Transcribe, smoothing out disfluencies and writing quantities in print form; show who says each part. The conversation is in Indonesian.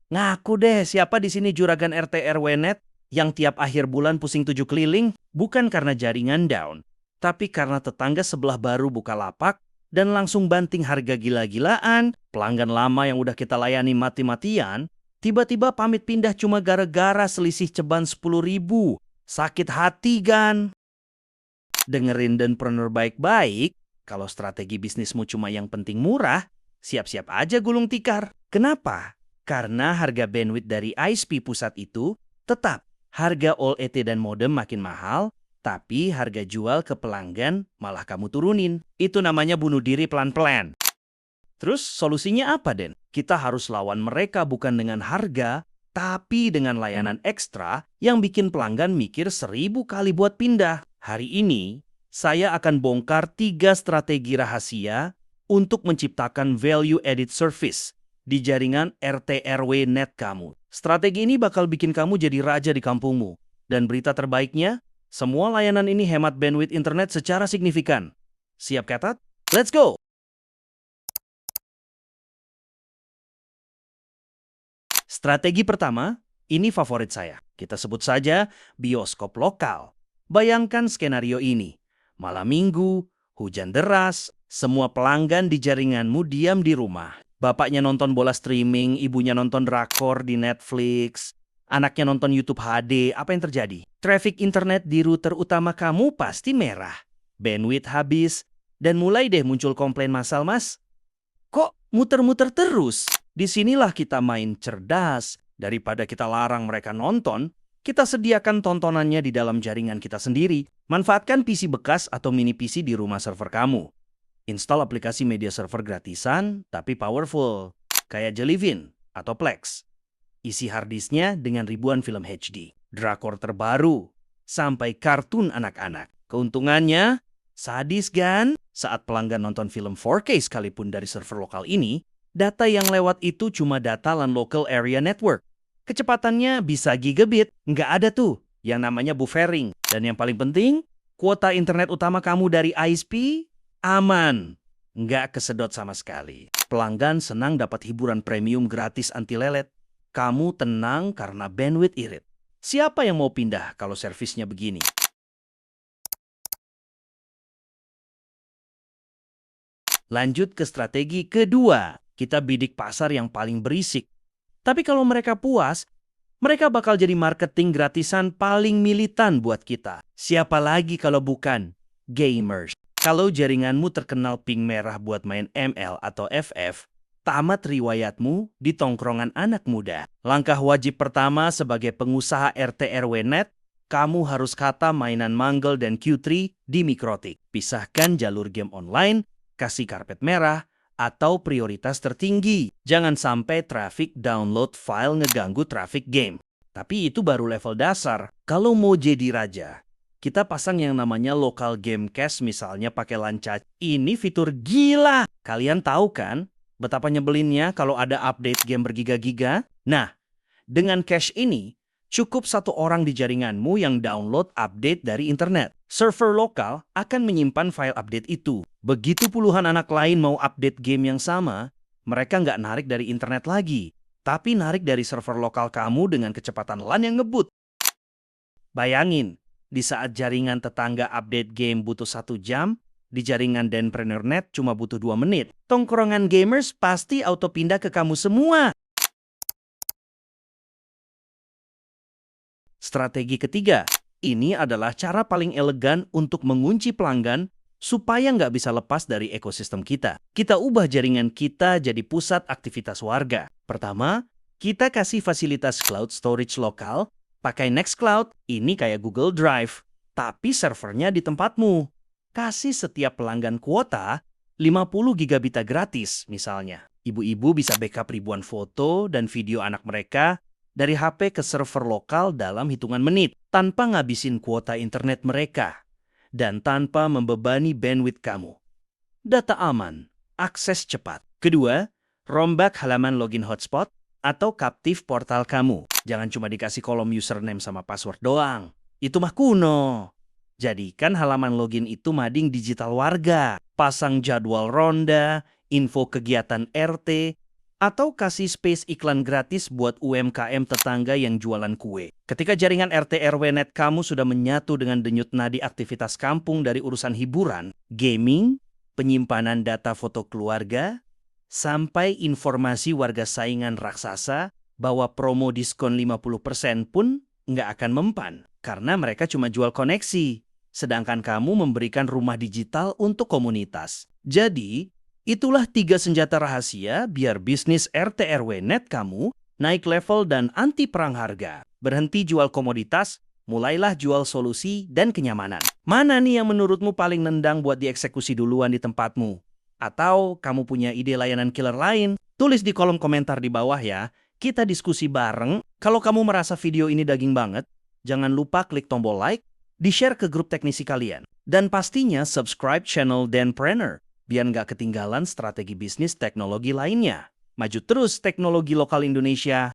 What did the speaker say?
Speaker 1: Ngaku deh, siapa di sini juragan RT RW Net yang tiap akhir bulan pusing 7 keliling? Bukan karena jaringan down, tapi karena tetangga sebelah baru buka lapak dan langsung banting harga gila-gilaan. Pelanggan lama yang udah kita layani mati-matian, tiba-tiba pamit pindah cuma gara-gara selisih ceban 10.000. Sakit hati kan? Dengerin Denpreneur baik-baik, kalau strategi bisnismu cuma yang penting murah, siap-siap aja gulung tikar. Kenapa? Karena harga bandwidth dari ISP pusat itu tetap harga all ET dan modem makin mahal, tapi harga jual ke pelanggan malah kamu turunin. Itu namanya bunuh diri pelan-pelan. Terus solusinya apa, Den? Kita harus lawan mereka bukan dengan harga, tapi dengan layanan ekstra yang bikin pelanggan mikir 1000 kali buat pindah. Hari ini, saya akan bongkar 3 strategi rahasia untuk menciptakan value added service di jaringan RT RW net kamu. Strategi ini bakal bikin kamu jadi raja di kampungmu. Dan berita terbaiknya, semua layanan ini hemat bandwidth internet secara signifikan. Siap catat? Let's go! Strategi pertama, ini favorit saya. Kita sebut saja bioskop lokal. Bayangkan skenario ini. Malam minggu, hujan deras, semua pelanggan di jaringanmu diam di rumah. Bapaknya nonton bola streaming, ibunya nonton drakor di Netflix, anaknya nonton YouTube HD. Apa yang terjadi? Traffic internet di router utama kamu pasti merah. Bandwidth habis, dan mulai deh muncul komplain massal, Mas. Kok muter-muter terus? Disinilah kita main cerdas. Daripada kita larang mereka nonton, kita sediakan tontonannya di dalam jaringan kita sendiri. Manfaatkan PC bekas atau mini PC di rumah server kamu. Install aplikasi media server gratisan, tapi powerful. Kayak Jellyfin atau Plex. Isi harddisknya dengan ribuan film HD. Drakor terbaru, sampai kartun anak-anak. Keuntungannya, sadis kan? Saat pelanggan nonton film 4K sekalipun dari server lokal ini, data yang lewat itu cuma data LAN Local Area Network. Kecepatannya bisa gigabit, nggak ada tuh yang namanya buffering. Dan yang paling penting, kuota internet utama kamu dari ISP aman, nggak kesedot sama sekali. Pelanggan senang dapat hiburan premium gratis anti lelet. Kamu tenang karena bandwidth irit. Siapa yang mau pindah kalau servisnya begini? Lanjut ke strategi kedua. Kita bidik pasar yang paling berisik. Tapi kalau mereka puas, mereka bakal jadi marketing gratisan paling militan buat kita. Siapa lagi kalau bukan gamers? Kalau jaringanmu terkenal ping merah buat main ML atau FF, tamat riwayatmu di tongkrongan anak muda. Langkah wajib pertama sebagai pengusaha RT RW Net, kamu harus kata mainan manggel dan Q3 di Mikrotik. Pisahkan jalur game online, kasih karpet merah, atau prioritas tertinggi. Jangan sampai traffic download file ngeganggu traffic game. Tapi itu baru level dasar. Kalau mau jadi raja, kita pasang yang namanya local game cache misalnya pakai lancar. Ini fitur gila. Kalian tahu kan betapa nyebelinnya kalau ada update game bergiga-giga? Nah, dengan cache ini, cukup satu orang di jaringanmu yang download update dari internet. Server lokal akan menyimpan file update itu. Begitu puluhan anak lain mau update game yang sama, mereka nggak narik dari internet lagi, tapi narik dari server lokal kamu dengan kecepatan LAN yang ngebut. Bayangin, di saat jaringan tetangga update game butuh 1 jam, di jaringan Denpreneur Net cuma butuh 2 menit. Tongkrongan gamers pasti auto pindah ke kamu semua. Strategi ketiga, ini adalah cara paling elegan untuk mengunci pelanggan supaya nggak bisa lepas dari ekosistem kita. Kita ubah jaringan kita jadi pusat aktivitas warga. Pertama, kita kasih fasilitas cloud storage lokal. Pakai Nextcloud, ini kayak Google Drive, tapi servernya di tempatmu. Kasih setiap pelanggan kuota 50 gigabit gratis misalnya. Ibu-ibu bisa backup ribuan foto dan video anak mereka dari HP ke server lokal dalam hitungan menit, tanpa ngabisin kuota internet mereka, dan tanpa membebani bandwidth kamu. Data aman, akses cepat. Kedua, rombak halaman login hotspot atau captive portal kamu. Jangan cuma dikasih kolom username sama password doang. Itu mah kuno. Jadikan halaman login itu mading digital warga. Pasang jadwal ronda, info kegiatan RT, Atau kasih space iklan gratis buat UMKM tetangga yang jualan kue. Ketika jaringan RT RW net kamu sudah menyatu dengan denyut nadi aktivitas kampung dari urusan hiburan, gaming, penyimpanan data foto keluarga, sampai informasi warga saingan raksasa bahwa promo diskon 50% pun nggak akan mempan. Karena mereka cuma jual koneksi, sedangkan kamu memberikan rumah digital untuk komunitas. Jadi, itulah 3 senjata rahasia biar bisnis RT RW net kamu naik level dan anti perang harga. Berhenti jual komoditas, mulailah jual solusi dan kenyamanan. Mana nih yang menurutmu paling nendang buat dieksekusi duluan di tempatmu? Atau kamu punya ide layanan killer lain? Tulis di kolom komentar di bawah ya. Kita diskusi bareng. Kalau kamu merasa video ini daging banget, jangan lupa klik tombol like, di-share ke grup teknisi kalian. Dan pastinya subscribe channel Danpreneur biar nggak ketinggalan strategi bisnis teknologi lainnya. Maju terus teknologi lokal Indonesia.